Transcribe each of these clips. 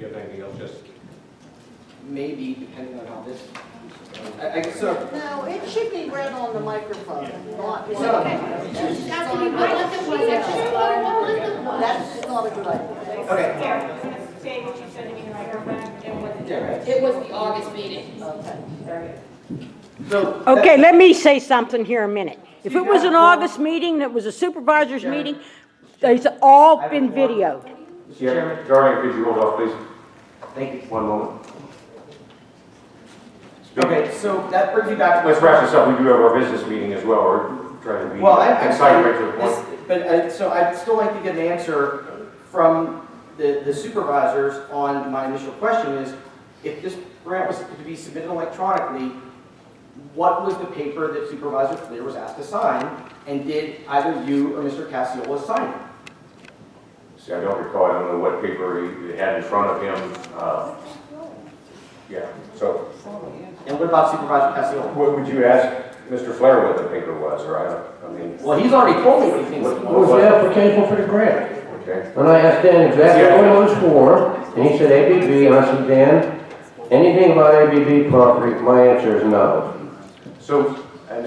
you have anything else, just? Maybe, depending on how this, I guess so. No, it should be read on the microphone, not. So- That's not a good idea. Okay. Say what you said in the microphone. It was the August meeting. Okay. So. Okay, let me say something here a minute. If it was an August meeting, that was a supervisor's meeting, it's all been videoed. Mr. Chairman, Darling, could you hold off, please? thank you. One moment. Okay, so that brings me back to. Let's wrap this up. We do have our business meeting as well. We're trying to be Well, excited right to the point. But so I'd still like to get an answer from the supervisors on my initial question is, if this grant was to be submitted electronically, what was the paper that Supervisor Fleer was asked to sign? And did either you or Mr. Cassiola sign it? See, I don't recall. I don't know what paper he had in front of him. Yeah, so And what about Supervisor Cassiola? what would you ask Mr. Flair what the paper was, or I mean, Well, he's already told me what he thinks. What- it It was. was the application for the grant. okay. And I asked Dan exactly what it was for, and he said ABB, and I said, Dan, anything about ABB property, my answer is no. So I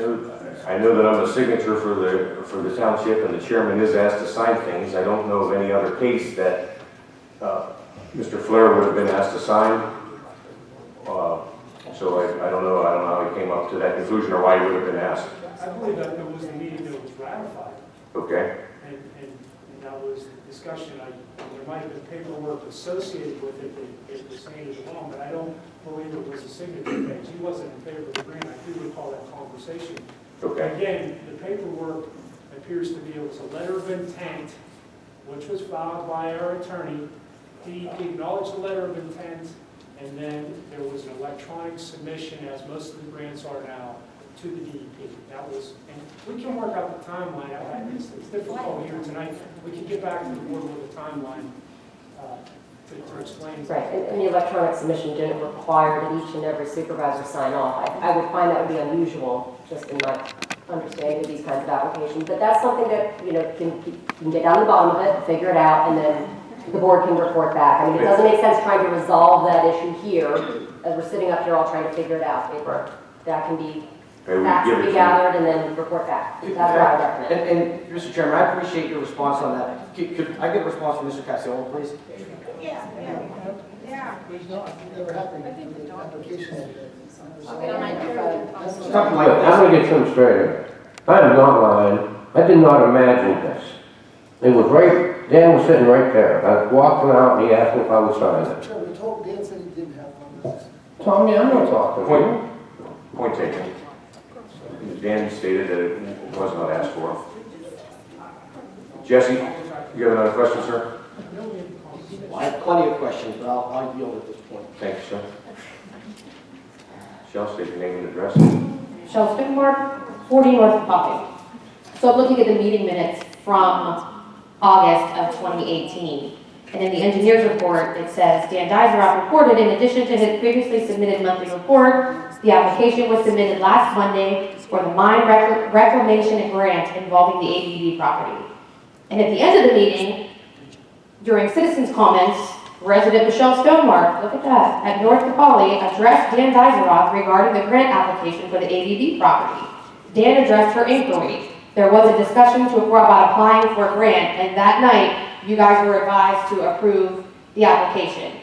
know that I'm a signature for the township, and the chairman is asked to sign things. I don't know of any other case that Mr. Flair would have been asked to sign. So I don't know how he came up to that conclusion or why he would have been asked. I believe that there was a meeting that was ratified, Okay. and that was the discussion. There might have been paperwork associated with it that it was handed along, but I don't believe it was a signature page. He wasn't in favor of the grant. I do recall that conversation. Okay. Again, the paperwork appears to be, it was a letter of intent, which was filed by our attorney. He acknowledged the letter of intent, and then there was an electronic submission, as most of the grants are now, to the DEP. That was, and we can work out the timeline. It's difficult here tonight. We can get back to the board with a timeline to explain. Right, and the electronic submission didn't require that each and every supervisor sign off. I would find that would be unusual, just in my understanding of these kinds of applications. But that's something that, you know, can get down to the bottom of it, figure it out, and then the board can report back. I mean, it doesn't make sense trying to resolve that issue here, as we're sitting up here all trying to figure it out. That can be, Okay, we facts give to it be to gathered and then report back. That's what I would recommend. And Mr. Chairman, I appreciate your response on that. Could I get a response from Mr. Cassiola, please? Yeah. He's not, never happened. Application. Something like I'm gonna get some straight here. I am not lying. I did not imagine this. It was right, Dan was sitting right there. I was walking out and he asked me if I would sign it. Chairman, we told Dan said he didn't have one. Tommy, I'm not talking to you. Point taken. Dan stated that it was not asked for. Jesse, you have another question, sir? Well, I have plenty of questions, but I'll yield at this point. Thank you, sir. Shall state your name and address. Shell Springmark, 40 North Poppy. So I'm looking at the meeting minutes from August of 2018. And in the engineer's report, it says, Dan Dizeroff reported, in addition to his previously submitted monthly report, the application was submitted last Monday for the mine reclamation and grant involving the ABB property. And at the end of the meeting, during citizens' comments, resident Michelle Stonemark, look at that, at North Capali, addressed Dan Dizeroff regarding the grant application for the ABB property. Dan addressed her inquiry. There was a discussion about applying for a grant, and that night, you guys were advised to approve the application.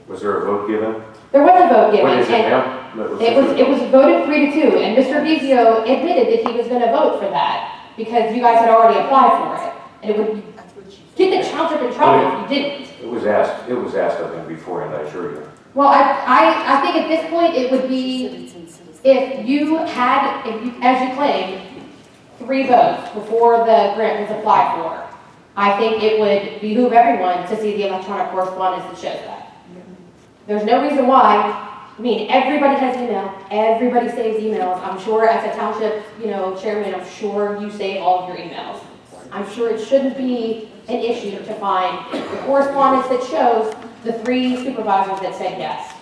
Was there a vote given? There was a vote given. What is it and now? It was voted 3-2, and Mr. Vizio admitted that he was going to vote for that because you guys had already applied for it. And it would get the township in trouble if you didn't. It was asked, I think, beforehand, I assure you. Well, I think at this point it would be, if you, as you claim, 3 votes before the grant was applied for, I think it would behoove everyone to see the electronic correspondence that shows that. There's no reason why. I mean, everybody has email. Everybody saves emails. I'm sure as a township, chairman, I'm sure you save all of your emails. I'm sure it shouldn't be an issue to find the correspondence that shows the 3 supervisors that said yes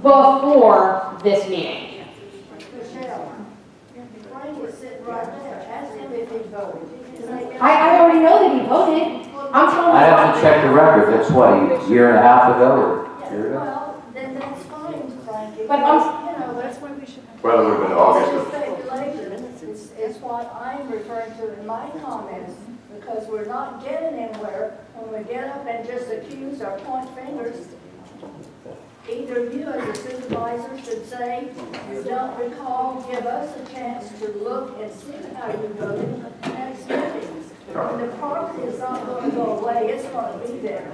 before this meeting. Michelle, Frank is sitting right there. Ask him if he voted. I already know that he voted. Well, I'm telling you. I have to check the record, that's what, a year and a half ago or a year ago? Well, then that's fine, Frankie. But You know, that's when we should. Well, it would have been August It's of, speculation. It's what I'm referring to in my comments, because we're not getting anywhere when we get up and just accuse or point fingers. Either you as a supervisor should say, you don't recall, give us a chance to look and see how you voted at the next meeting. And the property is not going to go away, it's going to be there.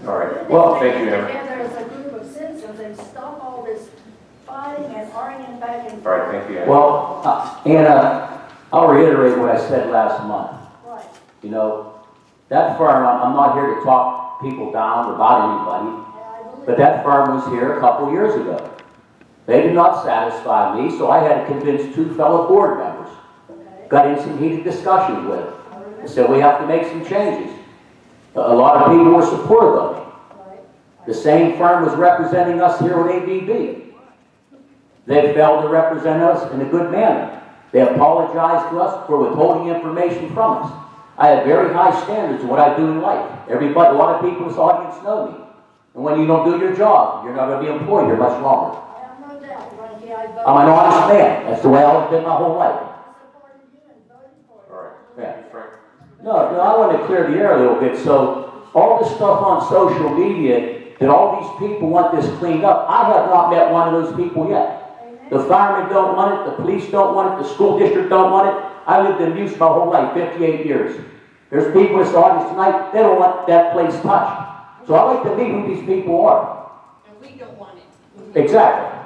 all right. Well, thank you, Anna. Together as a group of citizens and stop all this fighting and arguing back and All forth. right, thank you, Anna. Well, Anna, I'll reiterate what I said last month. Right. You know, that firm, I'm not here to talk people down about anybody, And I believe. but that firm was here a couple years ago. They did not satisfy me, so I had to convince two fellow board members. Okay. Got in some heated discussions with them. I said, we have to make some changes. A lot of people were supportive of me. Right. The same firm was representing us here with ABB. They failed to represent us in a good manner. They apologized to us for withholding information from us. I have very high standards of what I do in life. Everybody, a lot of people in this audience know me. And when you don't do your job, you're not going to be employed here much longer. I have no doubt, Frankie, I voted. I'm an honest man. That's the way I've been my whole life. I supported you and voted for you. All right, Yeah. Frank. No, I want to clear the air a little bit. So all this stuff on social media, that all these people want this cleaned up, I have not met one of those people yet. The firemen don't want it, the police don't want it, the school district don't want it. I lived in Muse my whole life, 58 years. There's people in this audience tonight, they don't want that place touched. So I like to meet who these people are. And we don't want it. Exactly.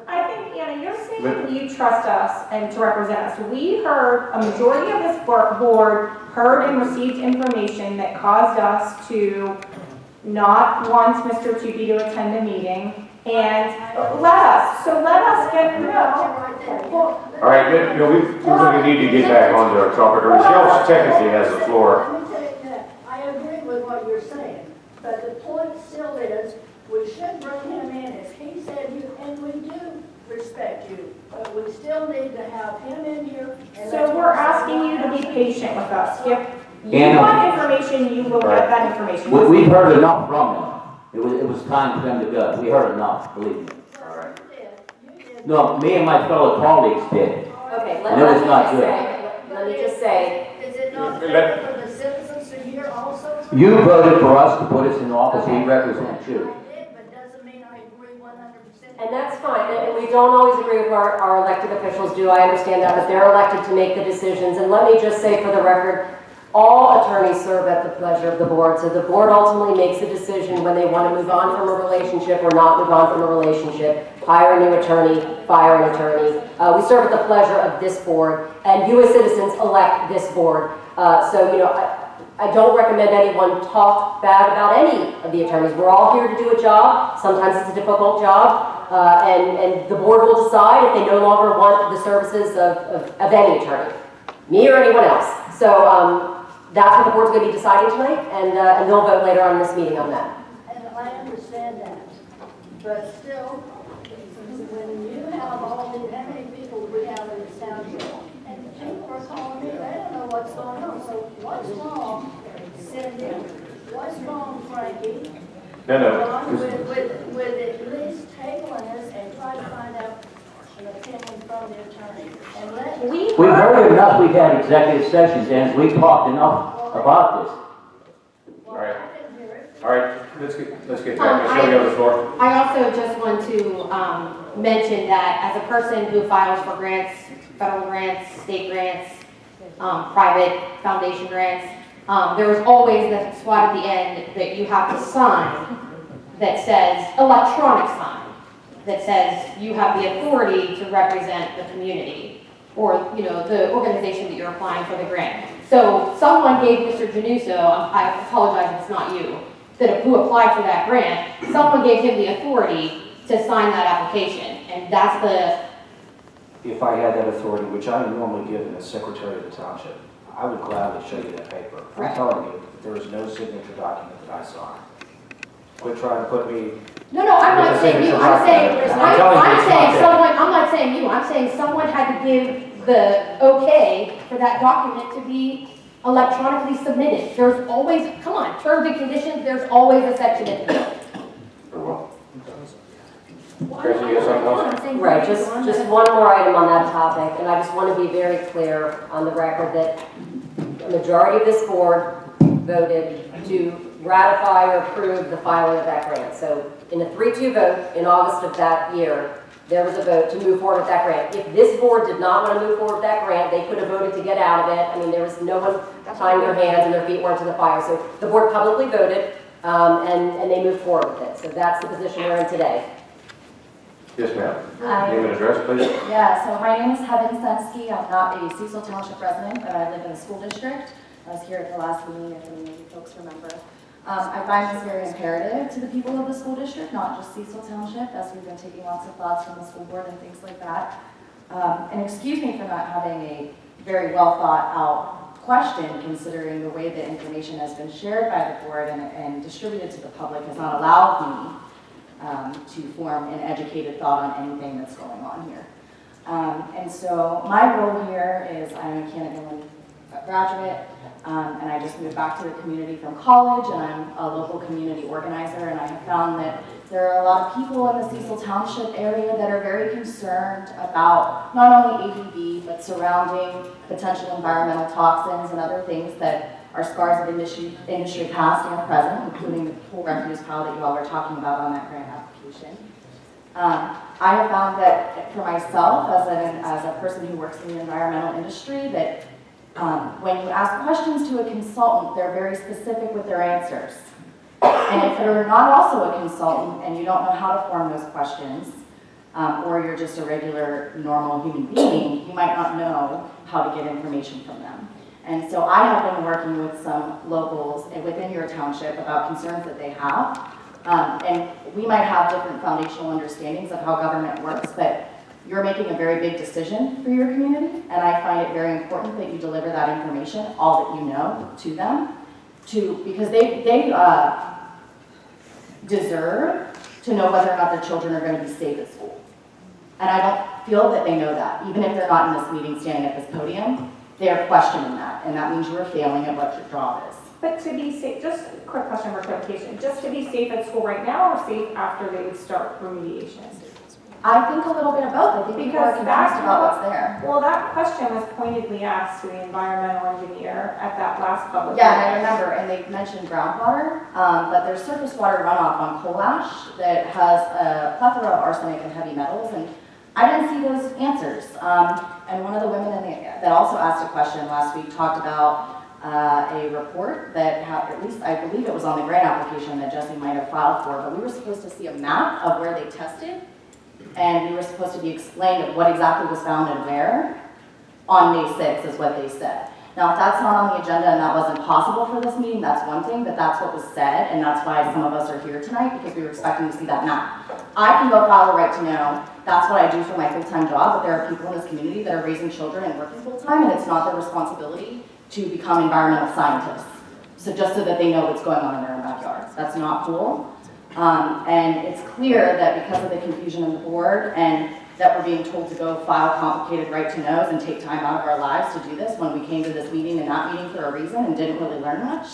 I think, Anna, you're saying you trust us and to represent us. We heard, a majority of this board heard and received information that caused us to not want Mr. Tupy to attend a meeting. And let us get, well, All right, you know, we're going to need to get back onto our topic. Michelle technically has the floor. Let me tell you that, I agree with what you're saying, but the point still is, we should bring him in, as he said, and we do respect you, but we still need to have him in here. And so we're asking you to be patient with us. If you Anna. want information, you will get that information. We've heard enough from them. It was time for them to go. We heard enough, believe me. All right. You did. No, me and my fellow colleagues did. Okay, And it was not good. let me just say, Is it not fair for the citizens to hear also? You voted for us to put us in office, we represent you. I did, but doesn't mean I agree 100%. and that's fine, and we don't always agree with what our elected officials do, I understand that, but they're elected to make the decisions. And let me just say for the record, all attorneys serve at the pleasure of the board, so the board ultimately makes a decision when they want to move on from a relationship or not move on from a relationship, hire a new attorney, fire an attorney. We serve at the pleasure of this board, and you as citizens elect this board. So, you know, I don't recommend anyone talk bad about any of the attorneys. We're all here to do a job. Sometimes it's a difficult job, and the board will decide if they no longer want the services of any attorney, me or anyone else. So that's what the board's going to be deciding tonight, and they'll vote later on in this meeting on that. And I understand that, but still, when you have all the, how many people we have in this township, and people are calling me, they don't know what's going on, so what's wrong, Cindy? What's wrong, Frankie? No. Ron, with at least tabling this and try to find out an opinion from the attorney, and let. We've heard enough, we've had executive sessions, and we've talked enough about this. All right. I can hear it. All right, let's get back. Michelle, you have the floor. I also just want to mention that as a person who files for grants, federal grants, state grants, private foundation grants, there is always the spot at the end that you have to sign that says, electronic sign, that says you have the authority to represent the community or, you know, the organization that you're applying for the grant. So someone gave Mr. Januso, I apologize if it's not you, who applied for that grant, someone gave him the authority to sign that application. And that's the, If I had that authority, which I am normally given as Secretary of the Township, I would gladly show you that paper. Right. I'm telling you that there is no signature document that I signed. Quit trying to put me, no, I'm not saying you, I'm saying, I'm telling you, I'm it's saying not someone, I'm not saying you, I'm saying someone had to give the okay for that document to be electronically submitted. There's always, come on, terms and conditions, there's always a section in here. Very well. Tracy, you got something else? Right, just one more item on that topic, and I just want to be very clear on the record that the majority of this board voted to ratify or approve the filing of that grant. So in a 3-2 vote in August of that year, there was a vote to move forward with that grant. If this board did not want to move forward with that grant, they could have voted to get out of it. I mean, there was no one tying their hands and their feet weren't to the fire. So the board publicly voted, and they moved forward with it. So that's the position we're in today. Yes, ma'am. Hi. Name and address, please. Yeah, so my name is Heaven Sensky. I'm not a Cecil Township resident, but I live in the school district. I was here at the last meeting, if any folks remember. I find this very imperative to the people of the school district, not just Cecil Township, as we've been taking lots of thoughts from the school board and things like that. And excuse me for not having a very well thought out question, considering the way the information has been shared by the board and distributed to the public has not allowed me to form an educated thought on anything that's going on here. And so my role here is I'm a Canada graduate, and I just moved back to the community from college, and I'm a local community organizer, and I have found that there are a lot of people in the Cecil Township area that are very concerned about not only ABV, but surrounding potential environmental toxins and other things that are scars of industry past and present, including the whole refuse pile that you all were talking about on that grant application. I have found that for myself, as a person who works in the environmental industry, that when you ask questions to a consultant, they're very specific with their answers. And if you're not also a consultant and you don't know how to form those questions, or you're just a regular, normal human being, you might not know how to get information from them. And so I have been working with some locals within your township about concerns that they have. And we might have different foundational understandings of how government works, but you're making a very big decision for your community, and I find it very important that you deliver that information, all that you know, to them, because they deserve to know whether or not their children are going to be safe at school. And I don't feel that they know that, even if they're not in this meeting standing at this podium. They are questioning that, and that means you are failing at what your job is. But to be safe, just a quick question for clarification, just to be safe at school right now or safe after they start remediation? I think a little bit of both. I think people are confused about what's there. Well, that question was pointedly asked to the environmental engineer at that last public Yeah, hearing. and I remember, and they mentioned groundwater, but there's surface water runoff on coal ash that has a plethora of arsenic and heavy metals, and I didn't see those answers. And one of the women that also asked a question last week talked about a report that at least I believe it was on the grant application that Jesse might have filed for, but we were supposed to see a map of where they tested, and we were supposed to be explained of what exactly was found and where on May 6th is what they said. Now, if that's not on the agenda and that wasn't possible for this meeting, that's one thing, but that's what was said, and that's why some of us are here tonight, because we were expecting to see that map. I can go file a right to know. That's what I do for my full-time job, but there are people in this community that are raising children and working full-time, and it's not their responsibility to become environmental scientists. So just so that they know what's going on in their own backyards. That's not cool. And it's clear that because of the confusion in the board and that we're being told to go file complicated right to knows and take time out of our lives to do this when we came to this meeting and that meeting for a reason and didn't really learn much.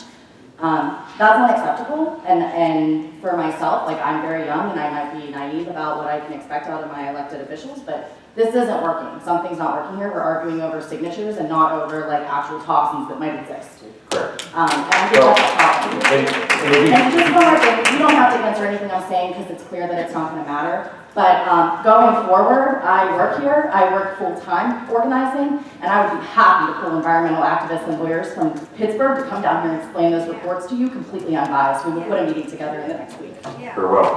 That's unacceptable, and for myself, like, I'm very young and I might be naive about what I can expect out of my elected officials, but this isn't working. Something's not working here. We're arguing over signatures and not over like actual toxins that might exist. Correct. And I think that's a problem. And just one more thing, you don't have to answer anything I'm saying because it's clear that it's not going to matter. But going forward, I work here, I work full-time organizing, and I would be happy to pull environmental activists and lawyers from Pittsburgh to come down here and explain those reports to you completely unbiased. We will put a meeting together in the next week. Very well.